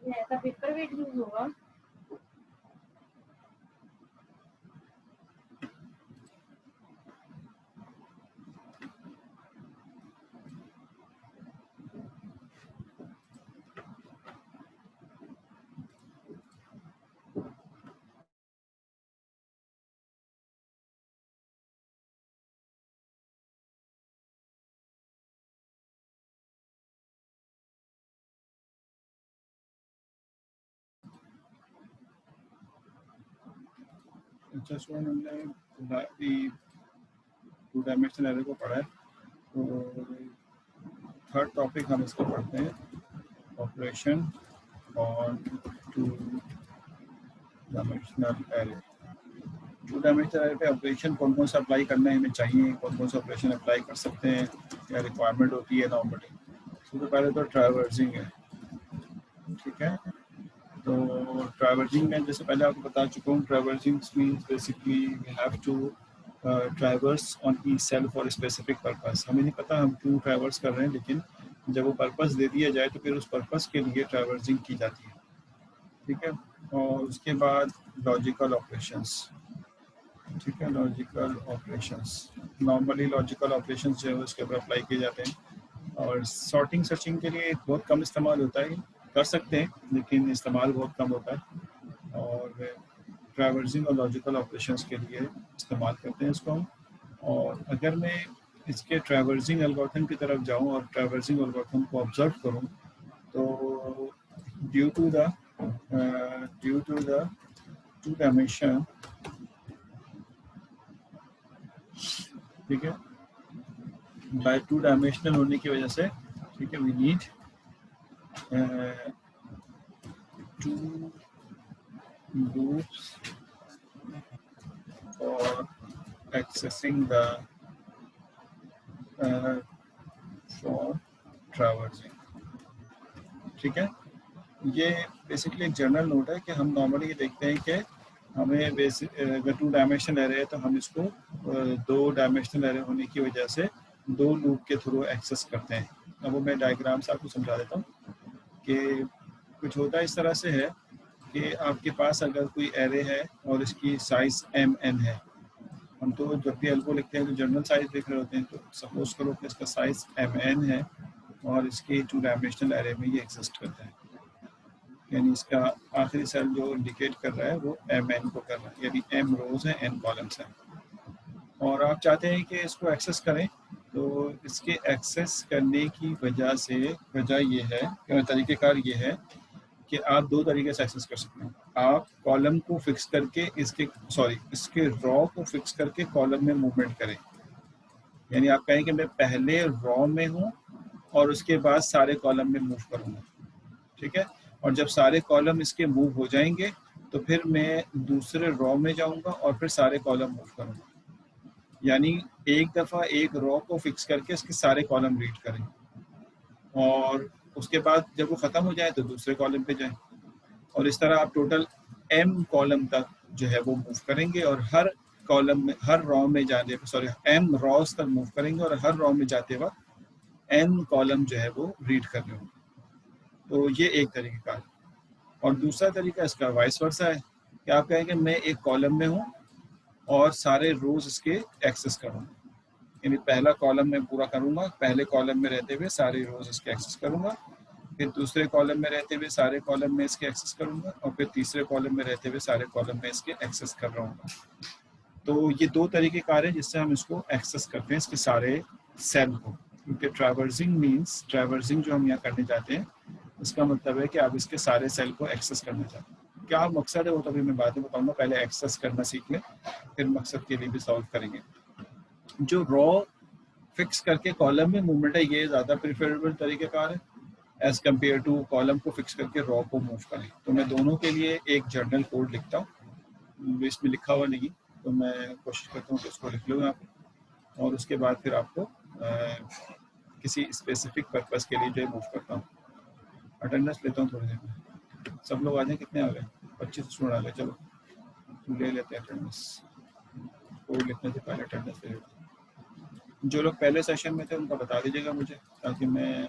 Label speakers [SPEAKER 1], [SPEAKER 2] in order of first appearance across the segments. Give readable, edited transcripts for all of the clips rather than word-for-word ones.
[SPEAKER 1] ऐसा paper weight use होगा।
[SPEAKER 2] अच्छा स्टूडेंट, हमने टू डायमेंशनल एरे को पढ़ा है, तो थर्ड टॉपिक हम इसको पढ़ते हैं, operation on two dimensional array. Two dimensional array पे ऑपरेशन कौन कौन सा अप्लाई करना है हमें चाहिए, कौन कौन सा ऑपरेशन अप्लाई कर सकते हैं, क्या रिक्वायरमेंट होती है नॉर्मली। सबसे पहले तो ट्रैवर्सिंग है, ठीक है। तो ट्रैवर्सिंग में जैसे पहले आपको बता चुका हूँ, traversing means basically we have to traverse on each cell for specific purpose. हमें नहीं पता हम क्यों ट्रैवर्स कर रहे हैं, लेकिन जब वो पर्पस दे दिया जाए तो फिर उस पर्पस के लिए ट्रैवर्सिंग की जाती है, ठीक है। और उसके बाद लॉजिकल ऑपरेशंस, ठीक है। Logical operations, normally logical operations जो है उसके ऊपर अप्लाई किए जाते हैं। और सॉर्टिंग सर्चिंग के लिए बहुत कम इस्तेमाल होता है, कर सकते हैं लेकिन इस्तेमाल बहुत कम होता है। और ट्रैवर्सिंग और लॉजिकल ऑपरेशंस के लिए इस्तेमाल करते हैं इसको हम। और अगर मैं इसके ट्रैवर्सिंग एल्गोरिथम की तरफ जाऊं और ट्रैवर्सिंग एल्गोरिथम को ऑब्जर्व करूं, तो due to the two dimension, ठीक है, बाय टू डायमेंशनल होने की वजह से, ठीक है, we need two loops for accessing the for traversing, ठीक है। ये बेसिकली एक जनरल नोट है कि हम नॉर्मली ये देखते हैं कि हमें बेसिक अगर टू डायमेंशनल एरे है तो हम इसको दो डायमेंशनल एरे होने की वजह से दो लूप के थ्रू एक्सेस करते हैं। अब वो मैं डायग्राम से आपको समझा देता हूँ कि कुछ होता इस तरह से है कि आपके पास अगर कोई एरे है और इसकी साइज mn है, हम तो जब भी एल्गो लिखते हैं तो जनरल साइज लिख रहे होते हैं, तो सपोज करो कि इसका साइज mn है और इसके टू डायमेंशनल एरे में ये एग्जिस्ट करता है, यानी इसका आखिरी सेल जो इंडिकेट कर रहा है वो mn को कर रहा है, यानी m रोज हैं n कॉलम्स हैं। और आप चाहते हैं कि इसको एक्सेस करें, तो इसके एक्सेस करने की वजह ये है, तरीक़ेकार ये है कि आप दो तरीके से एक्सेस कर सकते हैं। आप कॉलम को फिक्स करके इसके रॉ को फिक्स करके कॉलम में मूवमेंट करें, यानी आप कहें कि मैं पहले रॉ में हूँ और उसके बाद सारे कॉलम में मूव करूँगा, ठीक है। और जब सारे कॉलम इसके मूव हो जाएंगे तो फिर मैं दूसरे रॉ में जाऊँगा और फिर सारे कॉलम मूव करूँगा, यानी एक दफ़ा एक रॉ को फिक्स करके इसके सारे कॉलम रीड करें और उसके बाद जब वो ख़त्म हो जाए तो दूसरे कॉलम पे जाएं, और इस तरह आप टोटल m कॉलम तक जो है वो मूव करेंगे और हर कॉलम में, हर रॉ में जाने m रॉस तक मूव करेंगे और हर रॉ में जाते वक्त n कॉलम जो है वो रीड कर रहे होंगे। तो ये एक तरीका है। और दूसरा तरीका इसका वाइस वर्सा है कि आप कहेंगे मैं एक कॉलम में हूँ और सारे रोज इसके एक्सेस करूँगा, यानी पहला कॉलम में पूरा करूँगा, पहले कॉलम में रहते हुए सारे रोज इसके एक्सेस करूँगा, फिर दूसरे कॉलम में रहते हुए सारे कॉलम में इसके एक्सेस करूँगा और फिर तीसरे कॉलम में रहते हुए सारे कॉलम में इसके एक्सेस कर रहा हूँ। तो ये दो तरीके कार है जिससे हम इसको एक्सेस करते हैं, इसके सारे सेल को। क्योंकि ट्रैवर्सिंग जो हम यहाँ करने जाते हैं इसका मतलब है कि आप इसके सारे सेल को एक्सेस करना चाहते हैं। क्या मकसद है वो तो अभी मैं बाद में बताऊँगा, पहले एक्सेस करना सीख लें फिर मकसद के लिए भी सॉल्व करेंगे। जो रॉ फिक्स करके कॉलम में मूवमेंट है ये ज़्यादा प्रिफरेबल तरीक़ेकार है एज़ कम्पेयर टू कॉलम को फिक्स करके रॉ को मूव करें। तो मैं दोनों के लिए एक जर्नल कोड लिखता हूँ, इसमें लिखा हुआ नहीं, तो मैं कोशिश करता हूँ कि उसको लिख लूँ आप, और उसके बाद फिर आपको किसी स्पेसिफिक पर्पस के लिए जो है मूव करता हूँ। अटेंडेंस लेता हूँ थोड़ी देर में, सब लोग आ जाए, कितने आ गए? 25 स्टूडेंट आ गए, चलो ले लेते हैं अटेंडेंस, कोड लिखने से पहले अटेंडेंस ले लेते हैं। जो लोग पहले सेशन में थे उनका बता दीजिएगा मुझे, ताकि मैं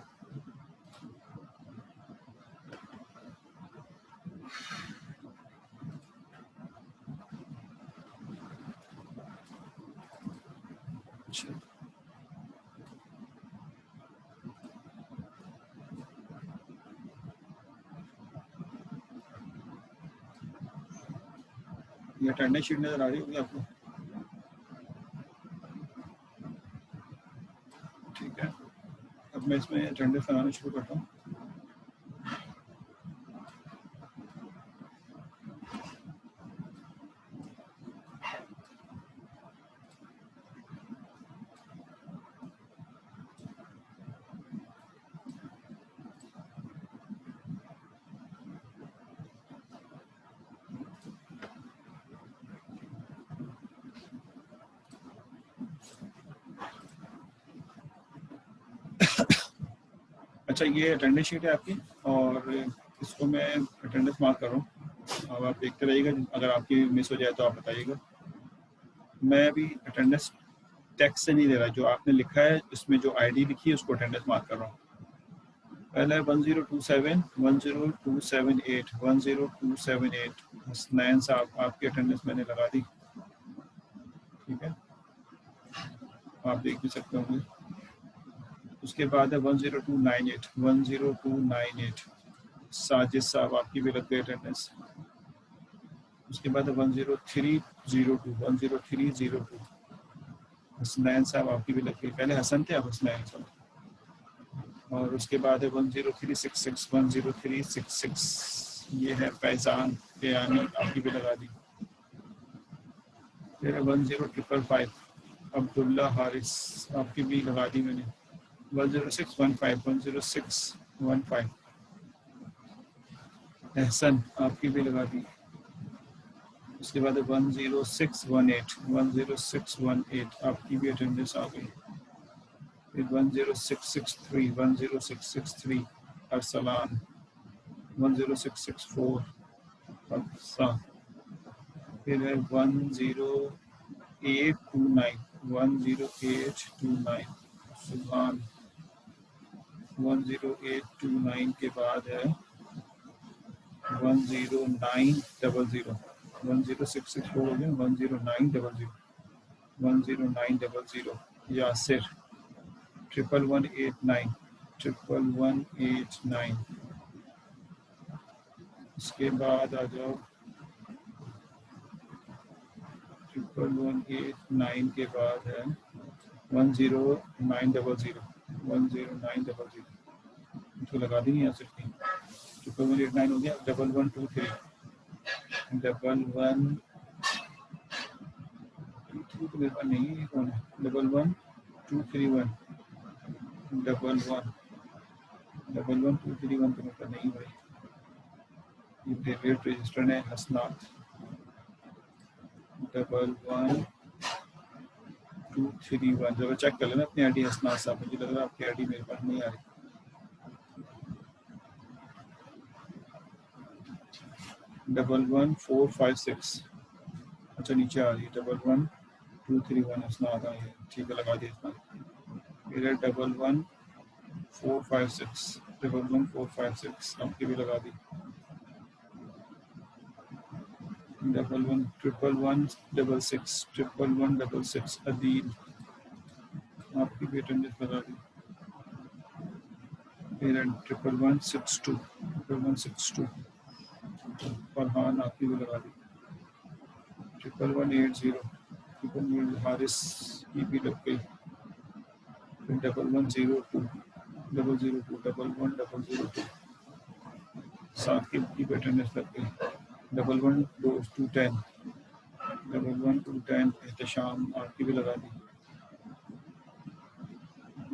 [SPEAKER 2] ये अटेंडेंस शीट नजर आ रही होगी आपको? ठीक है, अब मैं इसमें अटेंडेंस लगाना शुरू करता हूँ। अच्छा, ये अटेंडेंस शीट है आपकी और इसको मैं अटेंडेंस मार्क कर रहा हूँ। अब आप देखते रहिएगा, अगर आपकी मिस हो जाए तो आप बताइएगा। मैं अभी अटेंडेंस टेक्स्ट से नहीं दे रहा, जो आपने लिखा है इसमें जो आईडी लिखी है उसको अटेंडेंस मार्क कर रहा हूँ। पहले 1027, 10278, 10278 हसनैन साहब, आपकी अटेंडेंस मैंने लगा दी। ठीक है, आप देख भी सकते होंगे। उसके बाद है 10298, 10298 साजिद साहब, आपकी भी लग गई अटेंडेंस। उसके बाद है 10302, 10302 हसनैन साहब, आपकी भी लग गई। पहले हसन थे, अब हसनैन साहब। और उसके बाद है 10366, 10366 ये है फैजान बेयानी, आपकी भी लगा दी। फिर 10555 अब्दुल्ला हारिस, आपकी भी लगा दी मैंने। 10615, 10615 एहसन, आपकी भी लगा दी। उसके बाद 10618, 10618 आपकी भी अटेंडेंस आ गई। फिर 10663, 10663 अरसलान, 10664 अफसा। फिर है 10829, 10829 सुभान। 10829 के बाद है 10900, 10664 हो गया, 10900, 10900 यासिर, 1189, 1189। इसके बाद आ जाओ 1189 के बाद है 10900, 10900 इसको लगा दी नहीं आ सकती। 1189 हो गया। 1123, 1123 तो मेरे पास नहीं है, कौन है? 11231, 11231 तो मेरे पास नहीं भाई। ये डेविड रजिस्टर है हसनात। 11231, जब चेक कर लेना अपनी आईडी हसनात साहब, मुझे लग रहा है आपकी आईडी मेरे पास नहीं आ रही। 11456, अच्छा नीचे आ रही है 11231 हसनात आई है, ठीक है लगा दी इसमें। फिर 11456, 11456 आपकी भी लगा दी। 111166, 1166 अदील, आपकी भी अटेंडेंस लगा दी। फिर 1162, 1162 फरहान, आपकी भी लगा दी। 1180, 1180 हारिस की भी लग गई। फिर 1102, 002, 11002 साकिब की भी अटेंडेंस लग गई। 11210, 11210 एहतशाम, आपकी भी लगा दी।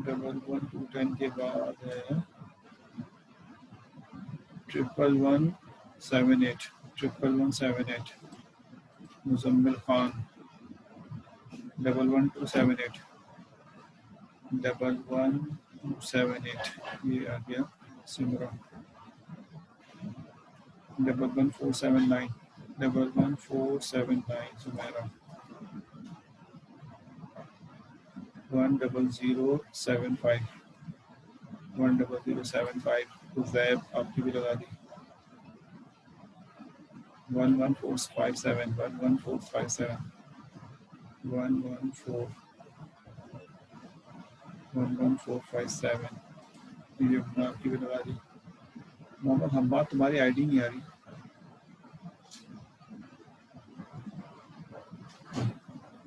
[SPEAKER 2] 11210 के बाद है 1178, 1178 मुजम्मिल खान। 11278, 11278 ये आ गया सिमरा। 11479, 11479 सुमेरा। 10075, 10075 उज़ैब, आपकी भी लगा दी। 11457, 11457 11457 ये आपकी भी लगा दी। मोहम्मद हम्माद, तुम्हारी आईडी नहीं आ रही।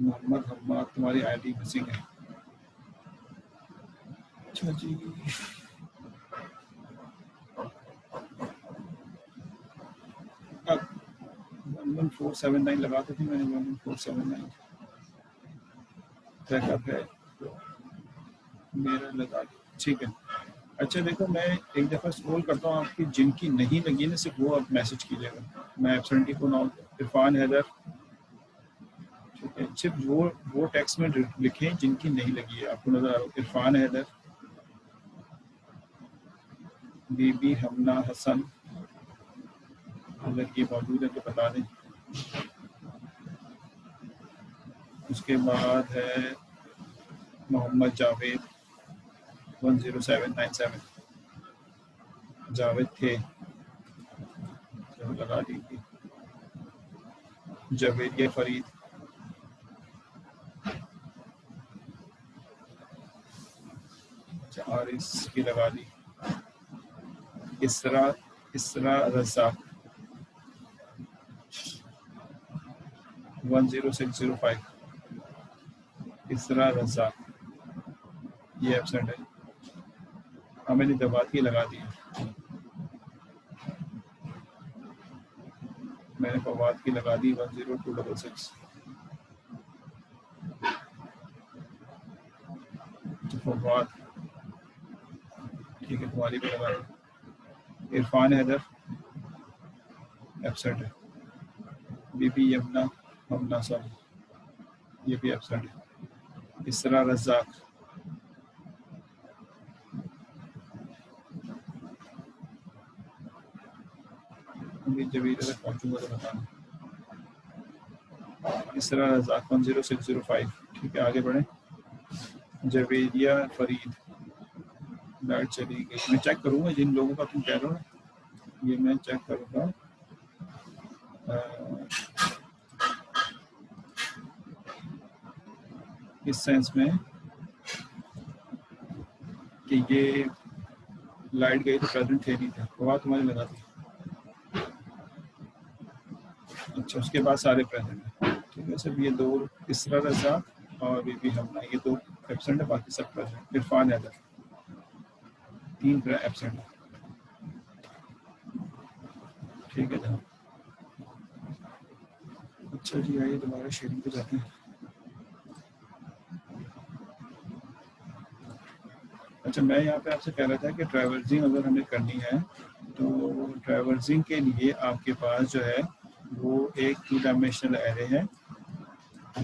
[SPEAKER 2] मोहम्मद हम्माद तुम्हारी आईडी मिसिंग है। अच्छा जी, अब 11479 लगा दी थी मैंने, 11479 बैकअप है मेरा लगा दी, ठीक है। अच्छा देखो, मैं एक दफ़ा स्क्रॉल करता हूँ, आपकी जिनकी नहीं लगी ना सिर्फ वो आप मैसेज कीजिएगा। मैं एब्सेंटी को नाउ इरफान हैदर, ठीक है, सिर्फ वो टेक्स्ट में लिखें जिनकी नहीं लगी है। आपको नजर आ रहा है इरफान हैदर, बीबी हमना हसन, अगर ये मौजूद है तो बता दें। उसके बाद है मोहम्मद जावेद 10797, जावेद थे, चलो लगा दीजिए। जवेरिया फरीद, और इसकी लगा दी। इसरा रज़ाक 10605, इसरा रज़ाक ये एब्सेंट है। मैंने दबात की लगा दी, मैंने फवाद की लगा दी 10266। फवाद ठीक है, तुम्हारी भी लगा दी। इरफान हैदर एब्सेंट है। बीबी यमुना हमना सॉरी ये भी एब्सेंट है। इसरा रज़ाक, जबीर अगर पहुंचूंगा तो बताना। इसरा रज़ाक 10605, ठीक है, आगे बढ़े। जवेरिया फरीद, लाइट चली गई, मैं चेक करूंगा जिन लोगों का तुम कह रहे हो, ये मैं चेक करूंगा। इस सेंस में कि ये लाइट गई तो प्रेजेंट थे नहीं थे, फवाद तुम्हारी लगा दी। अच्छा, उसके बाद सारे प्रेजेंट हैं, ठीक है। सिर्फ ये दो इसरा रज़ाक और बीबी हमना ये दो एब्सेंट है, बाकी सब प्रेजेंट। इरफान हैदर 3 एब्सेंट है, ठीक है जनाब। अच्छा जी, आइए दोबारा शेयरिंग पे जाते हैं। अच्छा, मैं यहाँ पे आपसे कह रहा था कि ट्रैवर्सिंग अगर हमें करनी है तो ट्रैवर्सिंग के लिए आपके पास जो है वो एक 2 डायमेंशनल एरे है,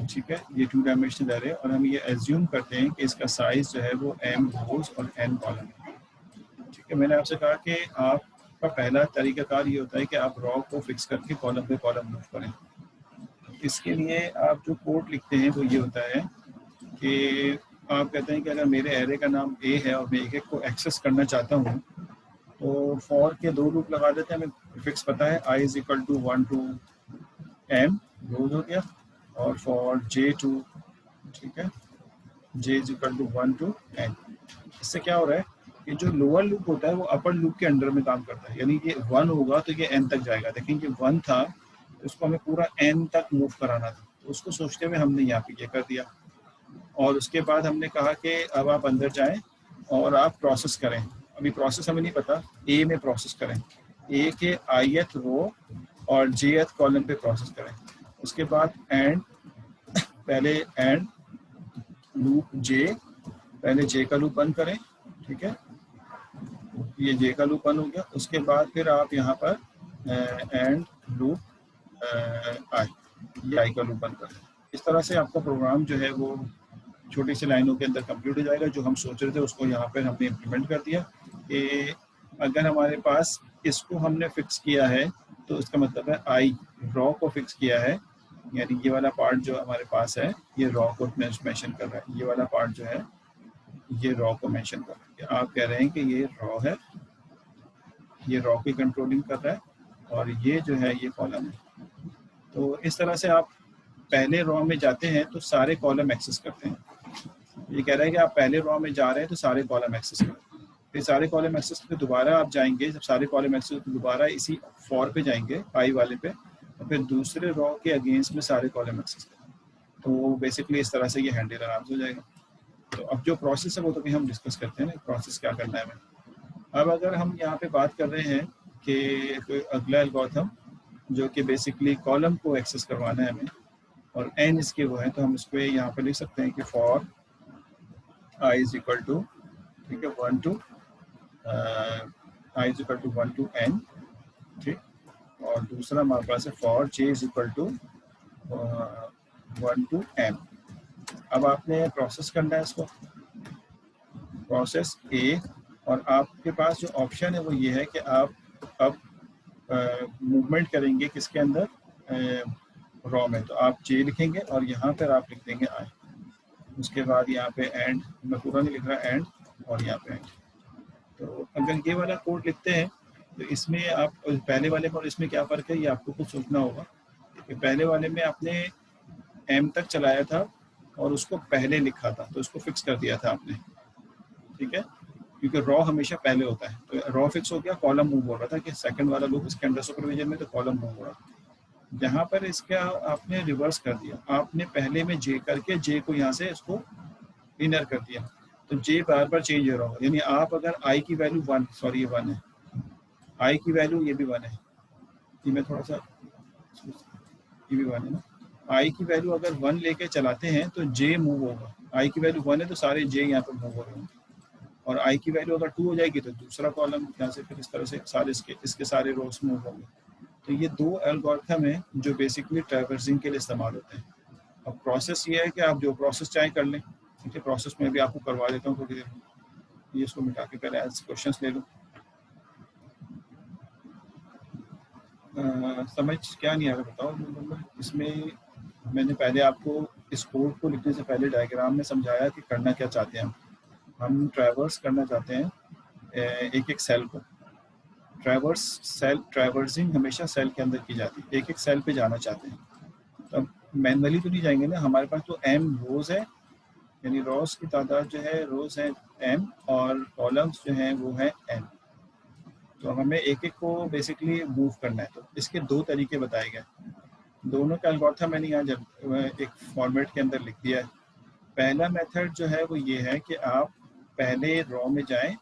[SPEAKER 2] ठीक है। ये 2 डायमेंशनल एरे, और हम ये एज्यूम करते हैं कि इसका साइज जो है वो m रोज और n कॉलम है, ठीक है। मैंने आपसे कहा कि आपका पहला तरीकाकार ये होता है कि आप रॉ को फिक्स करके कॉलम पे कॉलम मूव करें। इसके लिए आप जो कोड लिखते हैं वो ये होता है कि आप कहते हैं कि अगर मेरे एरे का नाम ए है और मैं एक को एक्सेस करना चाहता हूँ तो फॉर के 2 लूप लगा देते हैं, हमें फिक्स पता है i is equal to 1 to m rows हो गया, और फॉर j2, ठीक है, j is equal to 1 to n। इससे क्या हो रहा है कि जो लोअर लूप होता है वो अपर लूप के अंडर में काम करता है, यानी कि 1 होगा तो ये n तक जाएगा। देखेंगे 1 था तो उसको हमें पूरा n तक मूव कराना था, तो उसको सोचते हुए हमने यहाँ पे ये कर दिया। और उसके बाद हमने कहा कि अब आप अंदर जाएं और आप प्रोसेस करें। अभी प्रोसेस हमें नहीं पता, ए में प्रोसेस करें, ए के ith रो और jth कॉलम पे प्रोसेस करें। उसके बाद एंड, पहले एंड लूप j, पहले j का लूप बंद करें, ठीक है, ये j का लूप बंद हो गया। उसके बाद फिर आप यहाँ पर एंड लूप i, ये i का लूप बंद करें। इस तरह से आपका प्रोग्राम जो है वो छोटी सी लाइनों के अंदर कंप्लीट हो जाएगा। जो हम सोच रहे थे उसको यहाँ पर हमने इम्प्लीमेंट कर दिया कि अगर हमारे पास इसको हमने फिक्स किया है तो इसका मतलब है आई रॉ को फिक्स किया है, यानी ये वाला पार्ट जो हमारे पास है ये रॉ को मेंशन कर रहा है, ये वाला पार्ट जो है ये रॉ को मेंशन कर रहा है। आप कह रहे हैं कि ये रॉ है, ये रॉ की कंट्रोलिंग कर रहा है, और ये जो है ये कॉलम है। तो इस तरह से आप पहले रॉ में जाते हैं तो सारे कॉलम एक्सेस करते हैं। ये कह रहा है कि आप पहले रॉ में जा रहे हैं तो सारे कॉलम एक्सेस करें, फिर सारे कॉलम एक्सेस पे दोबारा आप जाएंगे, जब सारे कॉलम एक्सेस पे दोबारा इसी फॉर पे जाएंगे आई वाले पे, और फिर दूसरे रॉ के अगेंस्ट में सारे कॉलम एक्सेस करें। तो बेसिकली इस तरह से ये हैंडल आराम से हो जाएगा। तो अब जो प्रोसेस है वो तो भी हम डिस्कस करते हैं ना, प्रोसेस क्या करना है हमें। अब अगर हम यहाँ पे बात कर रहे हैं कि कोई अगला एल्गोरिथम जो कि बेसिकली कॉलम को एक्सेस करवाना है हमें और एन इसके वो है, तो हम इसको यहाँ पे लिख सकते हैं कि for i is equal to, ठीक है, 1 to i is equal to 1 to n, ठीक। और दूसरा हमारे पास है for J is equal to 1 to m. अब आपने प्रोसेस करना है इसको, प्रोसेस ए, और आपके पास जो ऑप्शन है वो ये है कि आप अब मूवमेंट करेंगे किसके अंदर, रॉ में, तो आप जे लिखेंगे और यहाँ पर आप लिख देंगे आई। उसके बाद यहाँ पे एंड, मैं पूरा नहीं लिख रहा, एंड और यहाँ पे एंड। तो अगर ये वाला कोड लिखते हैं तो इसमें आप पहले वाले में और इसमें क्या फ़र्क है ये आपको कुछ सोचना होगा कि पहले वाले में आपने एम तक चलाया था और उसको पहले लिखा था, तो उसको फिक्स कर दिया था आपने, ठीक है, क्योंकि रॉ हमेशा पहले होता है। तो रॉ फिक्स हो गया, कॉलम मूव हो रहा था कि सेकंड वाला लूप इसके अंडर सुपरविजन में, तो कॉलम मूव हो रहा था। यहाँ पर इसका आपने रिवर्स कर दिया, आपने पहले में जे करके जे को यहाँ से इसको इनर कर दिया, तो जे बार बार चेंज हो रहा होगा। यानी आप अगर आई की वैल्यू 1, सॉरी ये 1 है, आई की वैल्यू ये भी 1 है, ये मैं थोड़ा सा, ये भी 1 है ना, आई की वैल्यू अगर 1 लेके चलाते हैं तो जे मूव होगा। आई की वैल्यू 1 है तो सारे जे यहाँ पर मूव हो रहे होंगे, और आई की वैल्यू अगर 2 हो जाएगी तो दूसरा कॉलम यहाँ से फिर इस तरह से सारे इसके सारे रोज मूव होंगे। तो ये दो एल्गोरिथम है जो बेसिकली ट्रैवर्सिंग के लिए इस्तेमाल होते हैं। अब प्रोसेस ये है कि आप जो प्रोसेस चाहे कर लें, ठीक है, प्रोसेस में भी आपको करवा देता हूँ थोड़ी देर में। ये इसको मिटा के पहले एज क्वेश्चंस ले लो। समझ क्या नहीं आ रहा बताओ। इसमें मैंने पहले आपको इस कोड को लिखने से पहले डायग्राम में समझाया कि करना क्या चाहते हैं हम ट्रैवर्स करना चाहते हैं एक एक सेल को। ट्रैवर्सिंग हमेशा सेल के अंदर की जाती है, एक एक सेल पे जाना चाहते हैं। तो अब मैनुअली तो नहीं जाएंगे ना, हमारे पास तो एम रोज है, यानी रोज की तादाद जो है रोज है एम और कॉलम्स जो हैं वो है एन। तो हमें एक एक को बेसिकली मूव करना है। तो इसके दो तरीके बताए गए, दोनों का एल्गोरिथम मैंने यहाँ जब एक फॉर्मेट के अंदर लिख दिया है। पहला मेथड जो है वो ये है कि आप पहले रॉ में जाएं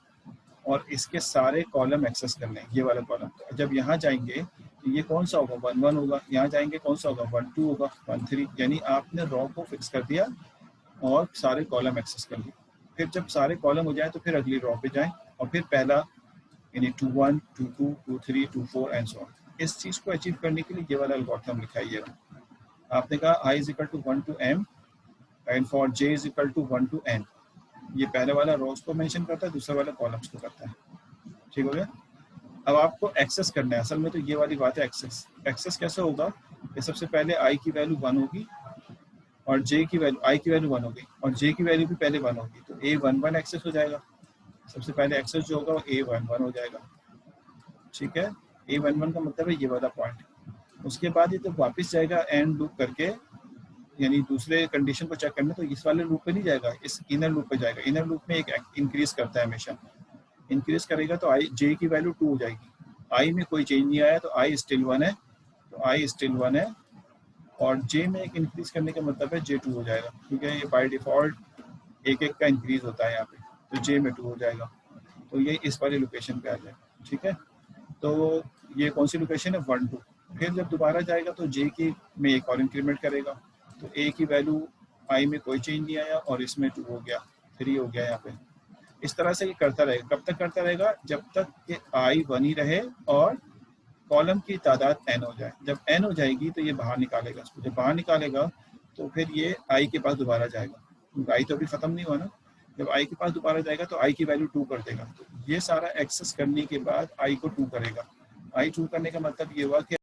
[SPEAKER 2] और इसके सारे कॉलम एक्सेस कर लें, ये वाला कॉलम। तो जब यहाँ जाएंगे तो ये कौन सा होगा, 1 1 होगा। यहाँ जाएंगे कौन सा होगा, 1 2 होगा, 1 3। यानी आपने रॉ को फिक्स कर दिया और सारे कॉलम एक्सेस कर लिए। फिर जब सारे कॉलम हो जाए तो फिर अगली रॉ पे जाएं और फिर पहला, यानी 2 1 2 2 2 3 2 4 एंड सो ऑन। इस चीज़ को अचीव करने के लिए ये वाला एल्गोरिथम लिखा है। ये आपने कहा I is equal to 1 to M and for J is equal to 1 to N. ये पहले वाला रोज को मेंशन करता है, दूसरा वाला कॉलम्स को करता है, ठीक हो गया। अब आपको एक्सेस करना है, असल में तो ये वाली बात है। एक्सेस एक्सेस कैसे होगा कि सबसे पहले आई की वैल्यू 1 होगी और जे की वैल्यू, आई की वैल्यू 1 होगी और जे की वैल्यू भी पहले 1 होगी, तो ए 1 1 एक्सेस हो जाएगा। सबसे पहले एक्सेस जो होगा वो ए 1 1 हो जाएगा, ठीक है। ए 1 1 का मतलब है ये वाला पॉइंट। उसके बाद ये तो वापस जाएगा एंड लूप करके, यानी दूसरे कंडीशन को चेक करने, तो इस वाले लूप पे नहीं जाएगा, इस इनर लूप पे जाएगा। इनर लूप में एक इंक्रीज करता है हमेशा, इंक्रीज करेगा तो आई जे की वैल्यू 2 हो जाएगी। आई में कोई चेंज नहीं आया तो आई स्टिल 1 है, तो आई स्टिल 1 है। और जे में एक इंक्रीज करने का मतलब है जे 2 हो जाएगा, क्योंकि ये बाय डिफॉल्ट एक एक का इंक्रीज होता है यहाँ पे, तो जे में 2 हो जाएगा। तो ये इस वाली लोकेशन पे आ जाएगा, ठीक है। तो ये कौन सी लोकेशन है, 1 2। फिर जब दोबारा जाएगा तो जे की में एक और इंक्रीमेंट करेगा, तो ए की वैल्यू आई में कोई चेंज नहीं आया और इसमें 2 हो गया, 3 हो गया यहाँ पे। इस तरह से ये करता रहेगा। कब तक करता रहेगा, जब तक कि आई 1 ही रहे और कॉलम की तादाद n हो जाए। जब n हो जाएगी तो ये बाहर निकालेगा इसको, जब बाहर निकालेगा तो फिर ये आई के पास दोबारा जाएगा, क्योंकि आई तो अभी ख़त्म नहीं हुआ ना। जब आई के पास दोबारा जाएगा तो आई की वैल्यू 2 कर देगा। तो ये सारा एक्सेस करने के बाद आई को 2 करेगा। आई 2 करने का मतलब ये हुआ कि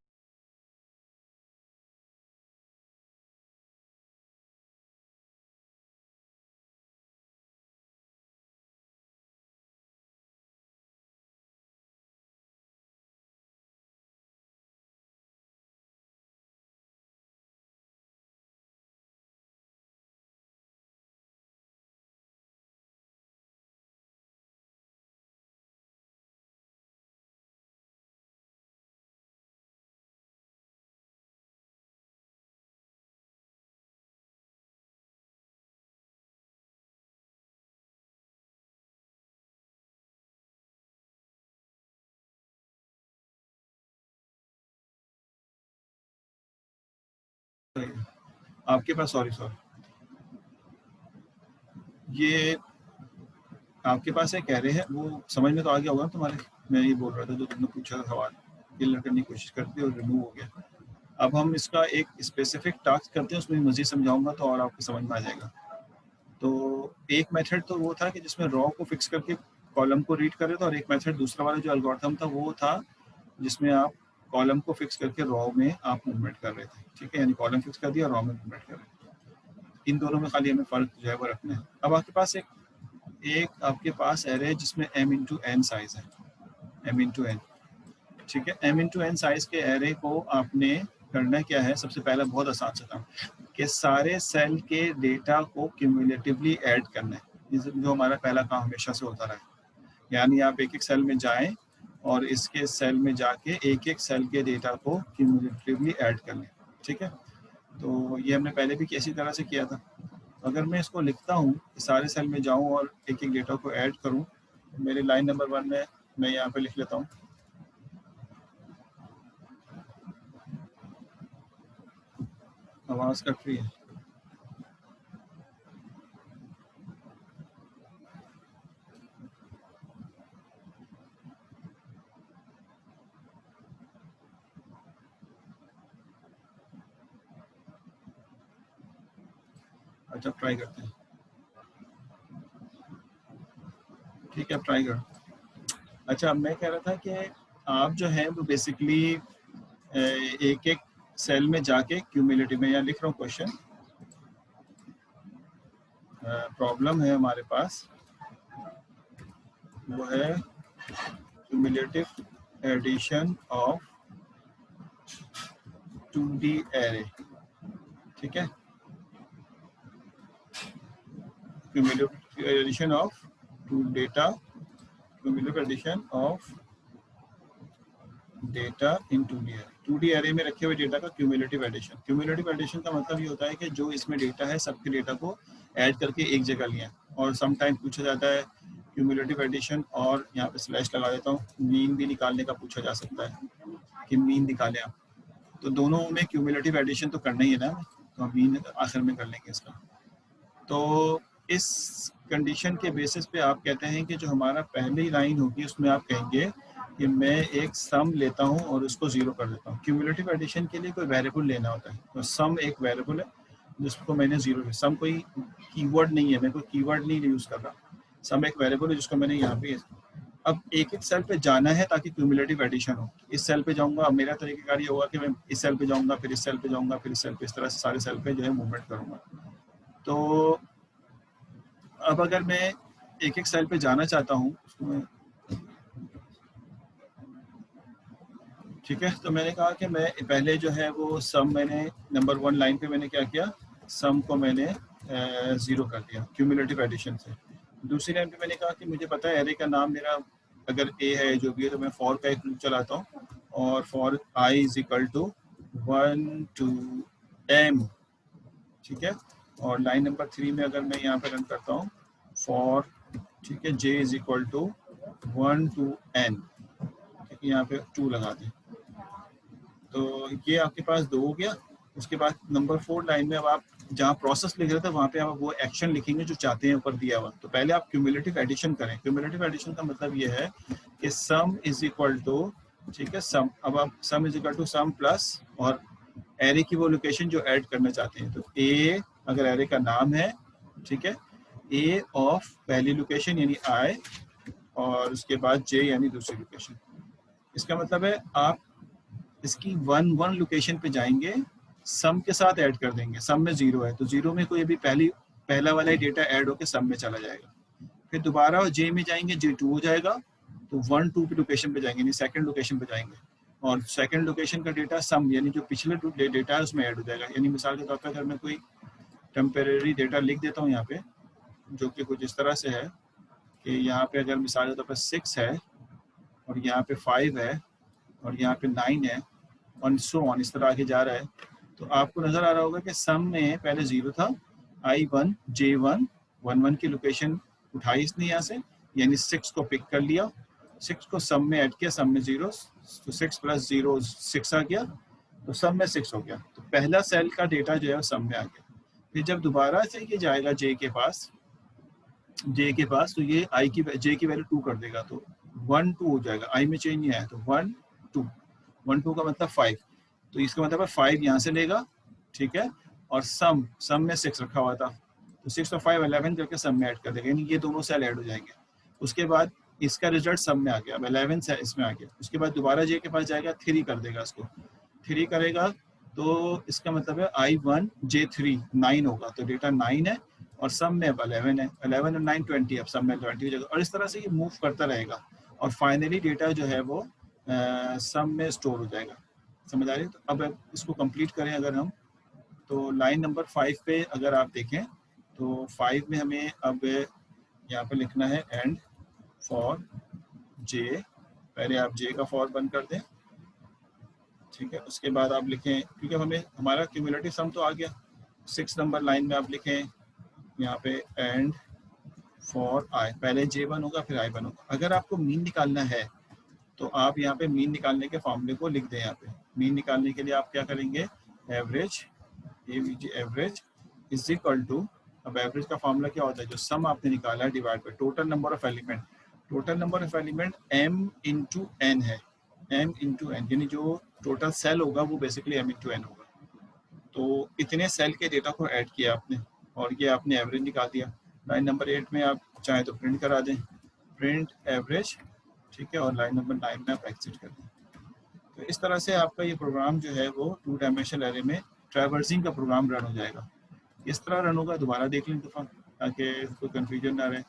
[SPEAKER 2] आपके पास सॉरी ये आपके पास एक एरे है, वो समझ में तो आ गया होगा ना तुम्हारे। मैं ये बोल रहा था जो तुमने पूछा था सवाल, क्लियर करने की कोशिश करती और रिमूव हो गया। अब हम इसका एक स्पेसिफिक टास्क करते हैं, उसमें मज़ीद समझाऊंगा तो और आपको समझ में आ जाएगा। तो एक मेथड तो वो था कि जिसमें रॉ को फिक्स करके कॉलम को रीड कर रहे थे, और एक मेथड दूसरा वाला जो एल्गोरिथम था वो था जिसमें आप कॉलम को फिक्स करके रॉ में आप मूवमेंट कर रहे थे। ठीक है, यानी कॉलम फिक्स कर दिया, रॉ में मूवमेंट कर रहे थे। इन दोनों में खाली हमें फ़र्क जो है वो रखना है। अब आपके पास एक आपके पास एरे है जिसमें m इंटू एन साइज है, m इंटू एन। ठीक है, m इंटू एन साइज के एरे को आपने करना क्या है, सबसे पहला बहुत आसान सा काम कि सारे सेल के डेटा को क्यूमुलेटिवली ऐड करना है, जो हमारा पहला काम हमेशा से होता रहा है। यानी आप एक एक सेल में जाएं और इसके सेल में जाके एक एक सेल के डेटा को क्यूमुलेटिवली ऐड कर लें। ठीक है, तो ये हमने पहले भी इसी तरह से किया था। अगर मैं इसको लिखता हूँ, सारे सेल में जाऊँ और एक एक डेटा को ऐड करूँ, मेरी लाइन नंबर 1 में मैं यहाँ पे लिख लेता हूँ। आवाज़ कट रही है। अच्छा, ट्राई करते हैं। ठीक है, अब ट्राई करो। अच्छा, मैं कह रहा था कि आप जो है वो बेसिकली एक एक सेल में जाके क्यूमुलेटिव में, यहाँ लिख रहा हूँ क्वेश्चन, प्रॉब्लम है हमारे पास, वो है cumulative addition of 2D array. ठीक है, cumulative addition of to data, cumulative addition of data in 2D array. 2D array में रखे हुए डेटा का क्यूमुलेटिव एडिशन। क्यूमुलेटिव एडिशन का मतलब ये होता है कि जो इसमें डेटा है सबके डेटा को ऐड करके एक जगह लिया। और समटाइम पूछा जाता है क्यूमुलेटिव एडिशन, और यहाँ पे स्लैश लगा देता हूँ, मीन भी निकालने का पूछा जा सकता है कि मीन निकालें आप। तो दोनों में क्यूमुलेटिव एडिशन तो करना ही है ना, तो हम मीन आखिर में कर लेंगे इसका। तो इस कंडीशन के बेसिस पे आप कहते हैं कि जो हमारा पहली लाइन होगी उसमें आप कहेंगे कि मैं एक सम लेता हूं और उसको जीरो कर देता हूं। क्यूमुलेटिव एडिशन के लिए कोई वेरिएबल लेना होता है, तो सम एक वेरिएबल है जिसको मैंने जीरो लिया। सम कोई कीवर्ड नहीं है, मैं कोई कीवर्ड नहीं यूज कर रहा। सम एक वेरिएबल है जिसको मैंने यहाँ पे। अब एक एक सेल पे जाना है ताकि क्यूमुलेटिव एडिशन हो। इस सेल पे जाऊंगा, अब मेरा तरीकेकार ये होगा कि मैं इस सेल पे जाऊंगा, फिर इस सेल पे जाऊंगा, फिर इस सेल पे, इस तरह से सारे सेल पे जो है मूवमेंट करूंगा। तो अब अगर मैं एक एक सेल पे जाना चाहता हूँ, ठीक है, तो मैंने कहा कि मैं पहले जो है वो सम, मैंने नंबर 1 लाइन पे मैंने क्या किया, सम को मैंने जीरो कर दिया क्यूमुलेटिव एडिशन से। दूसरी लाइन पे मैंने कहा कि मुझे पता है एरे का नाम मेरा अगर ए है जो भी है, तो मैं फॉर का एक लूप चलाता हूँ, और for i is equal to 1 to m। ठीक है, और लाइन नंबर 3 में अगर मैं यहाँ पे रन करता हूँ फॉर, ठीक है, j is equal to 1 to n, यहाँ पे 2 लगा दें। तो ये आपके पास 2 हो गया। उसके बाद नंबर 4 लाइन में अब आप जहाँ प्रोसेस लिख रहे थे वहाँ पे आप वो एक्शन लिखेंगे जो चाहते हैं ऊपर दिया हुआ। तो पहले आप क्यूमुलेटिव एडिशन करें। क्यूमुलेटिव एडिशन का मतलब ये है कि सम इज इक्वल टू, ठीक है, सम, अब आप sum is equal to sum plus और एरे की वो लोकेशन जो ऐड करना चाहते हैं। तो ए अगर एरे का नाम है, ठीक है, ए ऑफ पहली लोकेशन यानी आई, और उसके बाद जे यानी दूसरी लोकेशन। इसका मतलब है आप इसकी 1 लोकेशन पे जाएंगे, सम के साथ ऐड कर देंगे। सम में 0 है तो 0 में कोई भी पहला वाला ही डेटा ऐड होकर सम में चला जाएगा। फिर दोबारा जे में जाएंगे, जे 2 हो जाएगा, तो 1 2 की लोकेशन पे जाएंगे, यानी सेकंड लोकेशन पे जाएंगे, और सेकंड लोकेशन का डेटा सम यानी जो पिछले डेटा है उसमें ऐड हो जाएगा। यानी मिसाल के तौर पर अगर मैं कोई टेम्परेरी डेटा लिख देता हूँ यहाँ पे, जो कि कुछ इस तरह से है कि यहाँ पे अगर मिसाल के तौर पर 6 है, और यहाँ पे 5 है, और यहाँ पे 9 है, और सो ऑन, इस तरह आगे जा रहा है, तो आपको नजर आ रहा होगा कि सम में पहले 0 था, I1 J1 1 की लोकेशन उठाई इसने यहाँ से, यानी 6 को पिक कर लिया, 6 को सम में ऐड किया, सम में 0, तो 6 + 0 6 आ गया, तो सम में 6 हो गया, तो पहला सेल का डेटा जो है वो सम में आ गया। फिर जब दोबारा से ये जाएगा जे के पास, तो ये आई की जे की वैल्यू 2 कर देगा, तो 1 2 हो जाएगा, आई में चेंज नहीं आया, तो 1 2, 1 2 का मतलब 5, तो इसका मतलब है 5 यहाँ से लेगा, ठीक है, और सम में 6 रखा हुआ था, तो 6 और 5 11 करके सम में ऐड कर देगा, यानी ये दोनों सेल ऐड हो जाएंगे। उसके बाद इसका रिजल्ट सम में आ गया, अब 11 से इसमें आ गया। उसके बाद दोबारा जे के पास जाएगा, 3 कर देगा, इसको 3 करेगा, तो इसका मतलब है I1 J3 9 होगा, तो डेटा 9 है और सम में अब 11 है, 11 और 9 20, अब सम में 20 हो जाएगा, और इस तरह से ये मूव करता रहेगा और फाइनली डेटा जो है वो सम में स्टोर हो जाएगा। समझ आ रही है? तो अब इसको कंप्लीट करें अगर हम, तो लाइन नंबर 5 पे अगर आप देखें तो 5 में हमें अब यहाँ पे लिखना है एंड फॉर जे, पहले आप जे का फॉर बंद कर दें, ठीक है, उसके बाद आप लिखें, क्योंकि हमें हमारा क्यूमुलेटिव सम तो आ गया, 6 नंबर लाइन में आप लिखें यहाँ पे एंड फॉर आई, पहले J1 होगा फिर I1 होगा। अगर आपको मीन निकालना है तो आप यहाँ पे मीन निकालने के फॉर्मूले को लिख दें। यहाँ पे मीन निकालने के लिए आप क्या करेंगे, average, average is equal to, अब एवरेज का फॉर्मूला क्या होता है, जो सम आपने निकाला है divide by total number of element, total number of element m into n है, m इंटू n, यानी जो टोटल सेल होगा वो बेसिकली m इंटू n होगा। तो इतने सेल के डेटा को ऐड किया आपने और ये आपने एवरेज निकाल दिया। लाइन नंबर 8 में आप चाहे तो प्रिंट करा दें, प्रिंट एवरेज, ठीक है, और लाइन नंबर 9 में आप एग्जिट कर दें। तो इस तरह से आपका ये प्रोग्राम जो है वो 2 डायमेंशनल एरे में ट्रैवर्सिंग का प्रोग्राम रन हो जाएगा। इस तरह रन होगा, दोबारा देख लें दफ़ा ताकि कोई कन्फ्यूजन ना रहे।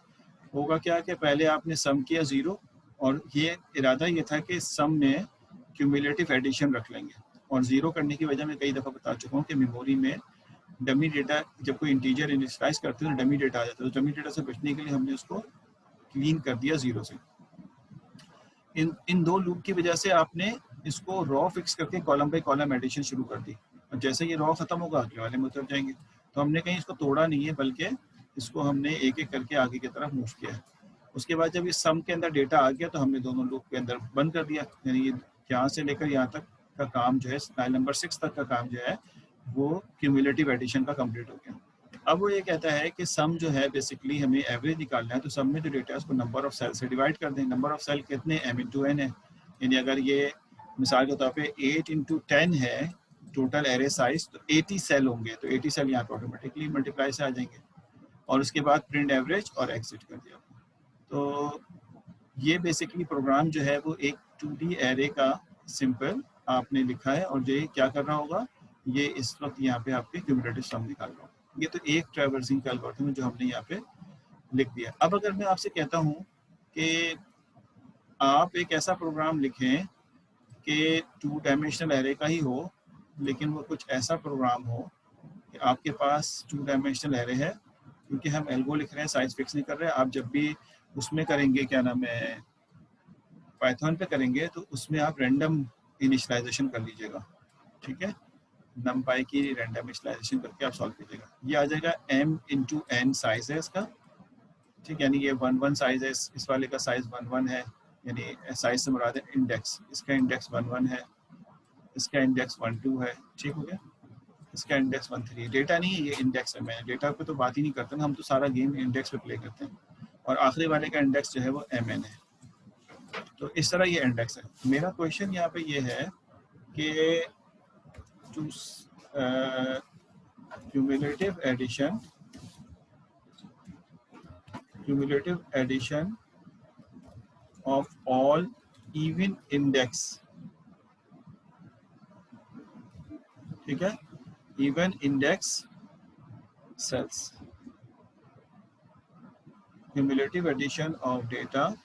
[SPEAKER 2] होगा क्या कि पहले आपने सम किया 0 और ये इरादा ये था कि सम में क्यूमुलेटिव एडिशन रख लेंगे, और 0 करने की वजह मैं कई दफ़ा बता चुका हूँ कि मेमोरी में डमी डेटा, जब कोई इंटीजर इनिशियलाइज करते हैं तो डमी डेटा आ जाता है, तो डमी डेटा से बचने के लिए हमने उसको क्लीन कर दिया 0 से। इन 2 लूप की वजह से आपने इसको रॉ फिक्स करके कॉलम बाई कॉलम एडिशन शुरू कर दी, और जैसे ये रॉ खत्म होगा अगले वाले में उतर जाएंगे। तो हमने कहीं इसको तोड़ा नहीं है, बल्कि इसको हमने एक एक करके आगे की तरफ मूव किया है। उसके बाद जब इस सम के अंदर डेटा आ गया तो हमने दोनों लूप के अंदर बंद कर दिया, यानी ये यहाँ से लेकर यहाँ तक का काम जो है, लाइन नंबर 6 तक का काम जो है वो क्यूमुलेटिव एडिशन का कंप्लीट हो गया। अब वो ये कहता है कि सम जो है बेसिकली हमें एवरेज निकालना है, तो सम में जो डेटा है उसको नंबर ऑफ सेल से डिवाइड कर दें। नंबर ऑफ सेल कितने, m इंटू n है, यानी अगर ये मिसाल के तौर पे 8 इंटू 10 है टोटल एरे साइज, तो 80 सेल होंगे, तो 80 सेल यहाँ पे ऑटोमेटिकली मल्टीप्लाई से आ जाएंगे, और उसके बाद प्रिंट एवरेज और एग्जिट कर दिया। तो ये बेसिकली प्रोग्राम जो है वो एक 2D एरे का सिंपल आपने लिखा है, और ये क्या कर रहा होगा, ये इस वक्त यहाँ पे आपके क्यूमुलेटिव सम निकाल रहा होगा। ये तो एक ट्रैवर्सिंग का एल्गोरिथम है जो हमने यहाँ पे लिख दिया। अब अगर मैं आपसे कहता हूँ कि आप एक ऐसा प्रोग्राम लिखें कि 2 डायमेंशनल एरे का ही हो, लेकिन वो कुछ ऐसा प्रोग्राम हो कि आपके पास 2 डायमेंशनल एरे है, क्योंकि हम एल्गो लिख रहे हैं, साइज फिक्स नहीं कर रहे हैं। आप जब भी उसमें करेंगे, क्या नाम है, पाइथन पे करेंगे, तो उसमें आप रैंडम इनिशियलाइजेशन कर लीजिएगा, ठीक है, नमपाई की रैंडम इनिशियलाइजेशन करके आप सॉल्व कीजिएगा। ये आ जाएगा m इंटू n साइज है इसका, ठीक, यानी ये 1 1 साइज है, इस वाले का साइज 1 1 है, यानी साइज से मुराद है इंडेक्स, इसका इंडेक्स 1 1 है, इसका इंडेक्स 1 2 है, ठीक हो गया, इसका इंडेक्स 1 3। डेटा नहीं है, ये इंडेक्स है। मैं डेटा पे तो बात ही नहीं करता ना, हम तो सारा गेम इंडेक्स पे प्ले करते हैं, और आखिरी वाले का इंडेक्स जो है वो mn है। तो इस तरह ये इंडेक्स है। मेरा क्वेश्चन यहाँ पे ये है कि cumulative addition of all even index, ठीक है, even index cells, cumulative addition of data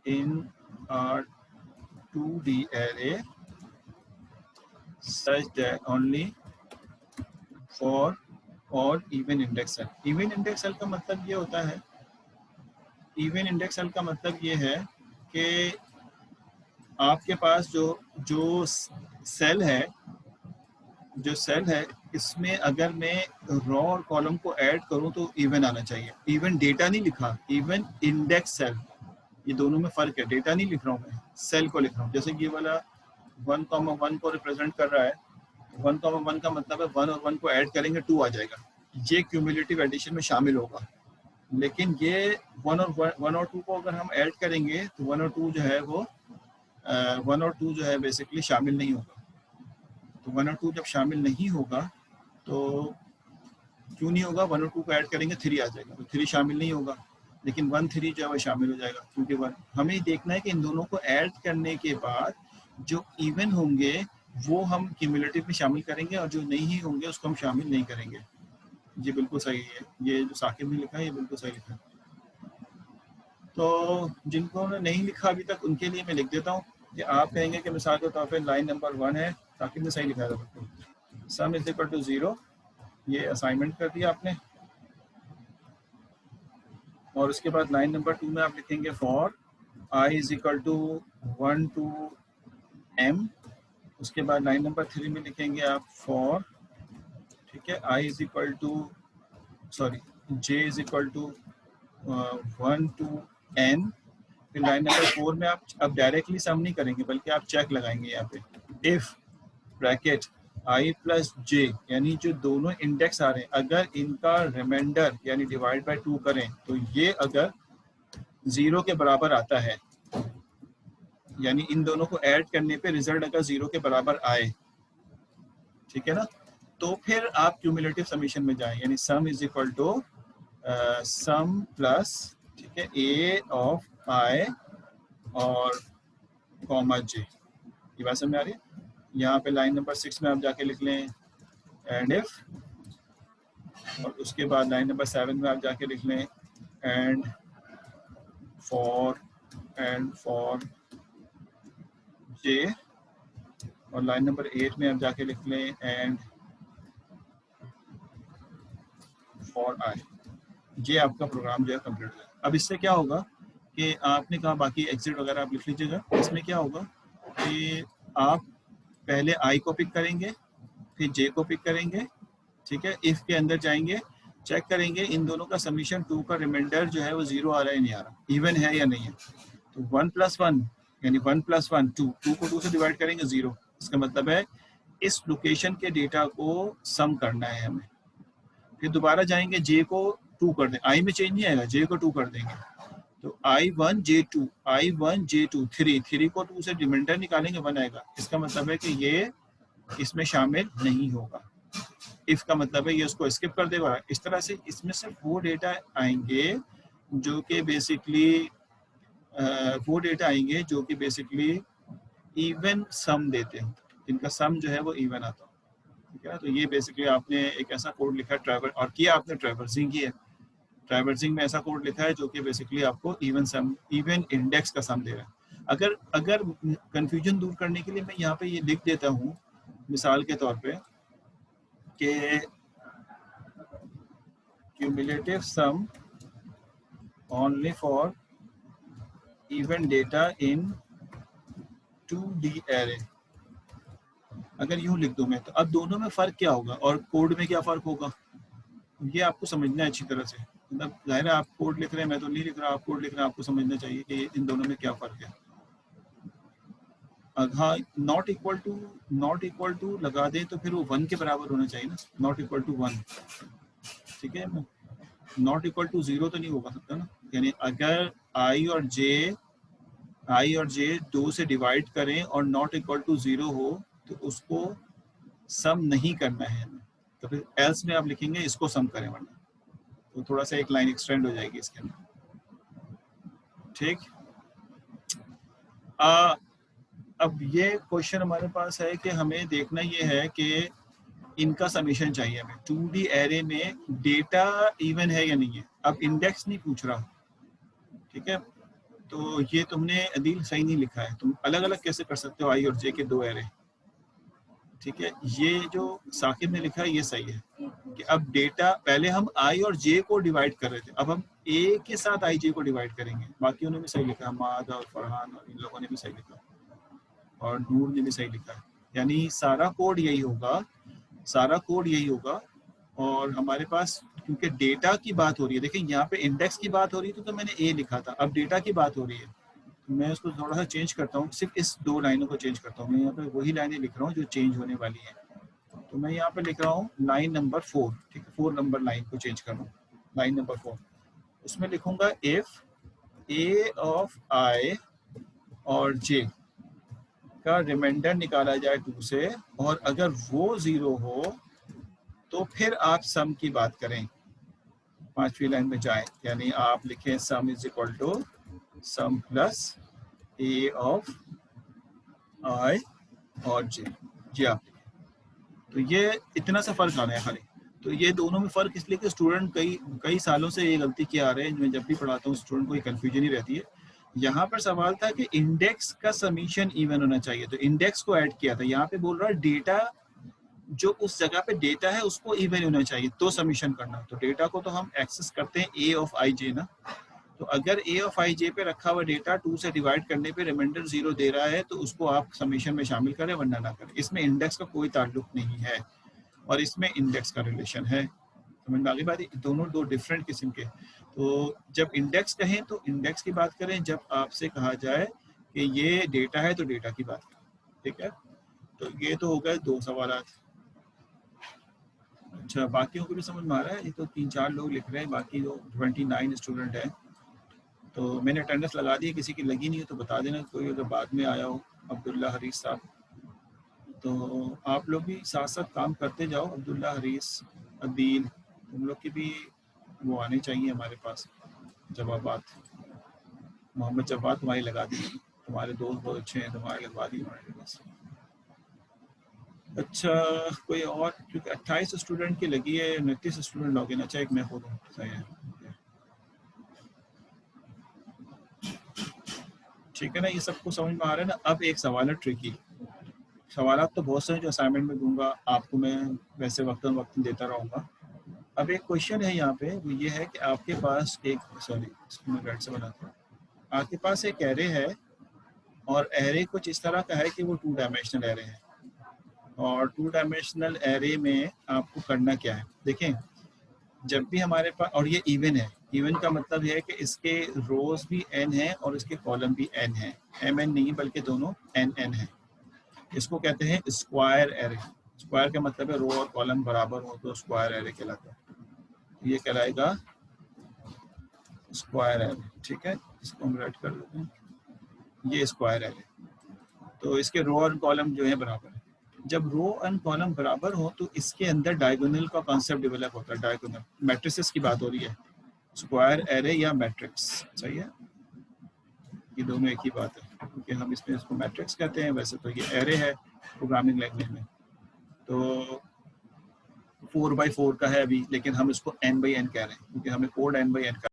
[SPEAKER 2] in a 2D array such that only for और even index cell. Even index cell का मतलब ये होता है, इवन इंडेक्स सेल का मतलब ये है कि आपके पास जो सेल है इसमें अगर मैं रॉ और कॉलम को ऐड करूं तो इवन आना चाहिए। इवन डेटा नहीं लिखा, इवन इंडेक्स सेल, ये दोनों में फर्क है। डेटा नहीं लिख रहा हूँ मैं, सेल को लिख रहा हूँ। जैसे ये वाला 1,1 को रिप्रेजेंट कर रहा है। 1,1 का मतलब है 1 और 1 को ऐड करेंगे 2 आ जाएगा, ये क्यूमुलेटिव एडिशन में शामिल होगा। लेकिन ये 1 और 2 को अगर हम ऐड करेंगे तो 1 और 2 जो है वो 1 और 2 जो है बेसिकली शामिल नहीं होगा। तो 1 और 2 जब शामिल नहीं होगा तो क्यों नहीं होगा, 1 और 2 को ऐड करेंगे 3 आ जाएगा, तो 3 शामिल नहीं होगा। लेकिन 1 3 जो है वो शामिल हो जाएगा, क्योंकि 1 हमें देखना है कि इन दोनों को ऐड करने के बाद जो इवन होंगे वो हम क्यूमुलेटिव में शामिल करेंगे और जो नहीं होंगे उसको हम शामिल नहीं करेंगे। ये बिल्कुल सही है, ये जो साकिब ने लिखा है ये बिल्कुल सही लिखा है। तो जिनको ने नहीं लिखा अभी तक उनके लिए मैं लिख देता हूँ कि आप कहेंगे कि मिसाल के तौर पर लाइन नंबर 1 है, साकिब ने सही लिखा था बिल्कुल, सम इज इक्वल टू 0, ये असाइनमेंट कर दिया आपने। और उसके बाद लाइन नंबर 2 में आप लिखेंगे for i is equal to 1 to m। उसके बाद लाइन नंबर 3 में लिखेंगे आप फॉर, ठीक है, i is equal to sorry j is equal to 1 to n। फिर लाइन नंबर 4 में आप अब डायरेक्टली सम नहीं करेंगे बल्कि आप चेक लगाएंगे यहाँ पे, if bracket i plus j, यानी जो दोनों इंडेक्स आ रहे हैं अगर इनका रिमाइंडर यानी डिवाइड बाय 2 करें तो ये अगर 0 के बराबर आता है, यानी इन दोनों को ऐड करने पे रिजल्ट अगर 0 के बराबर आए, ठीक है ना, तो फिर आप क्यूमुलेटिव समीशन में जाएं, यानी sum is equal to sum plus, ठीक है, a ऑफ i और कॉमा j। ये बात समझ में आ रही है? यहाँ पे लाइन नंबर 6 में आप जाके लिख लें एंड इफ, और उसके बाद लाइन नंबर 7 में आप जाके लिख लें एंड फॉर j, और लाइन नंबर 8 में आप जाके लिख लें एंड फॉर i। ये आपका प्रोग्राम जो है कंप्लीट हो जाएगा। अब इससे क्या होगा कि आपने कहा बाकी एग्जिट वगैरह आप लिख लीजिएगा, इसमें क्या होगा कि आप पहले i को पिक करेंगे फिर j को पिक करेंगे, ठीक है, इफ के अंदर जाएंगे, चेक करेंगे इन दोनों का समीशन 2 का रिमाइंडर जो है वो 0 आ रहा है नहीं आ रहा, इवन है या नहीं है। तो 1 + 1 यानी 1 + 1 2, 2 को 2 से डिवाइड करेंगे 0, इसका मतलब है इस लोकेशन के डेटा को सम करना है हमें। फिर दोबारा जाएंगे, j को 2 कर दें, i में चेंज नहीं आएगा, j को 2 कर देंगे, तो i1 j2 i1 j2 3 को 2 से रिमाइंडर निकालेंगे 1 आएगा, इसका मतलब है कि ये इसमें शामिल नहीं होगा। इफ का मतलब है ये उसको स्किप कर देगा। इस तरह से इसमें सिर्फ वो डेटा आएंगे जो कि बेसिकली इवन सम देते हैं, इनका सम जो है वो इवन आता है, ठीक है। तो ये बेसिकली आपने एक ऐसा कोड लिखा ट्रैवर्स और किया आपने ट्रैवर्सिंग की है, ट्रैवर्सिंग में ऐसा कोड लिखा है जो कि बेसिकली आपको इवन इंडेक्स का सम दे रहा है। अगर कंफ्यूजन दूर करने के लिए मैं यहाँ पे ये लिख देता हूँ मिसाल के तौर पे कि cumulative sum only for even data in 2D array, अगर यूं लिख दूं मैं, तो अब दोनों में फर्क क्या होगा और कोड में क्या फर्क होगा ये आपको समझना है अच्छी तरह से। मतलब जाहिर है आप कोड लिख रहे हैं, मैं तो नहीं लिख रहा, आप कोड लिख रहे हैं, आपको समझना चाहिए कि इन दोनों में क्या फर्क है। हाँ, नॉट इक्वल टू लगा दें तो फिर वो 1 के बराबर होना चाहिए ना, नॉट इक्वल टू 1, ठीक है, नॉट इक्वल टू 0 तो नहीं होगा सकता ना। यानी अगर i और j 2 से डिवाइड करें और नॉट इक्वल टू 0 हो तो उसको सम नहीं करना है, तो फिर एल्स में आप लिखेंगे इसको सम करें, वरना तो थोड़ा सा एक लाइन एक्सटेंड हो जाएगी इसके अंदर, ठीक। अब ये क्वेश्चन हमारे पास है कि हमें देखना ये है कि इनका समीशन चाहिए हमें 2D एरे में डेटा इवन है या नहीं है। अब इंडेक्स नहीं पूछ रहा, ठीक है, तो ये तुमने अदील सही नहीं लिखा है, तुम अलग अलग कैसे कर सकते हो i और j के 2 एरे, ठीक है। ये जो साकिब ने लिखा है ये सही है कि अब डेटा पहले हम i और j को डिवाइड कर रहे थे, अब हम a के साथ i j को डिवाइड करेंगे। बाकी उन्होंने भी सही लिखा, माद और फरहान और इन लोगों ने भी सही लिखा और नूर ने भी सही लिखा, यानी सारा कोड यही होगा। और हमारे पास क्योंकि डेटा की बात हो रही है, देखिए यहाँ पे इंडेक्स की बात हो रही थी तो मैंने a लिखा था, अब डेटा की बात हो रही है मैं उसको थोड़ा सा चेंज करता हूँ, सिर्फ इस 2 लाइनों को चेंज करता हूँ। मैं यहाँ पे वही लाइनें लिख रहा हूँ जो चेंज होने वाली हैं। तो मैं यहाँ पे लिख रहा हूँ लाइन नंबर 4, ठीक है, 4 नंबर लाइन को चेंज कर रहा हूँ, लाइन नंबर 4। उसमें लिखूंगा इफ ए ऑफ आई और जे का रिमाइंडर निकाला जाए 2 से, और अगर वो 0 हो तो फिर आप सम की बात करें। 5वीं लाइन में जाएं, यानी आप लिखें sum is equal to sum plus A of I और जे। जी आप, तो ये इतना सा फर्क आना है खाली। तो ये दोनों में फर्क इसलिए कि स्टूडेंट कई सालों से ये गलती किया आ रहे हैं। मैं जब भी पढ़ाता हूँ स्टूडेंट को ये कन्फ्यूजन ही रहती है। यहाँ पर सवाल था कि इंडेक्स का समीशन इवन होना चाहिए, तो इंडेक्स को ऐड किया था। यहाँ पे बोल रहा है डेटा जो उस जगह पे डेटा है उसको इवन होना चाहिए तो समीशन करना। तो डेटा को तो हम एक्सेस करते हैं ए ऑफ आई जे ना, तो अगर ए ऑफ आई जे पे रखा हुआ डेटा 2 से डिवाइड करने पे रिमाइंडर 0 दे रहा है तो उसको आप समीशन में शामिल करें, वरना ना करें। इसमें इंडेक्स का कोई ताल्लुक नहीं है और इसमें इंडेक्स का रिलेशन है। समझ में आ गई बात? दोनों 2 डिफरेंट किस्म के। तो जब इंडेक्स कहें तो इंडेक्स की बात करें, जब आपसे कहा जाए कि ये डेटा है तो डेटा की बात करें, ठीक है। तो ये तो हो गए 2 सवाल। अच्छा, बाकियों को भी समझ में आ रहा है? ये तो 3-4 लोग लिख रहे हैं, बाकी लोग 29 स्टूडेंट हैं। तो मैंने अटेंडेंस लगा दी है, किसी की लगी नहीं है तो बता देना, कोई अगर बाद में आया हो। अब्दुल्ला हरीस साहब, तो आप लोग भी साथ साथ काम करते जाओ। अब्दुल्ला हरीस, अदील, तुम लोग की भी वो आने चाहिए हमारे पास जवाबात। मोहम्मद जवाब तुम्हारी लगा दी, तुम्हारे दोस्त बहुत अच्छे हैं, तुम्हारे लगवा दी हमारे पास। अच्छा, कोई और? क्योंकि 28 स्टूडेंट की लगी है, 29 स्टूडेंट लॉगिन। अच्छा, एक मैं खुद हूँ, सही है, ठीक है ना। ये सबको समझ में आ रहा है ना? अब एक सवाल है ट्रिकी। सवाल तो बहुत सारे जो असाइनमेंट में दूंगा आपको, मैं वैसे वक्तन वक्तन देता रहूँगा। अब एक क्वेश्चन है यहाँ पे, वो ये है कि आपके पास एक, सॉरी इसको मैं रेड से बनाता हूँ। आपके पास एक एरे है और एरे कुछ इस तरह का है कि वो 2 डायमेंशनल एरे है। और 2 डायमेंशनल एरे में आपको करना क्या है? देखें, जब भी हमारे पास, और ये इवन है, इवन का मतलब ये है कि इसके रोज भी n है और इसके कॉलम भी n है। mn नहीं बल्कि दोनों n है। इसको कहते हैं स्क्वायर एरे। स्क्वायर का मतलब है रो और कॉलम बराबर हो तो स्क्वायर एरे कहलाता है। ये कहलाएगा स्क्वायर एरे, ठीक है। इसको हम राइट कर देते हैं, ये स्क्वायर एरे। तो इसके रो और कॉलम जो है बराबर है। जब रो एंड कॉलम बराबर हो तो इसके अंदर डायगोनल का कॉन्सेप्ट डेवलप होता है। डायगोनल मैट्रिसेस की बात हो रही है, स्क्वायर एरे या मैट्रिक्स, सही है। ये दोनों एक ही बात है, क्योंकि हम इसमें इसको मैट्रिक्स कहते हैं, वैसे तो ये एरे है प्रोग्रामिंग लैंग्वेज में। तो 4x4 का है अभी, लेकिन हम इसको n/n कह रहे हैं क्योंकि हमें कोड n/n का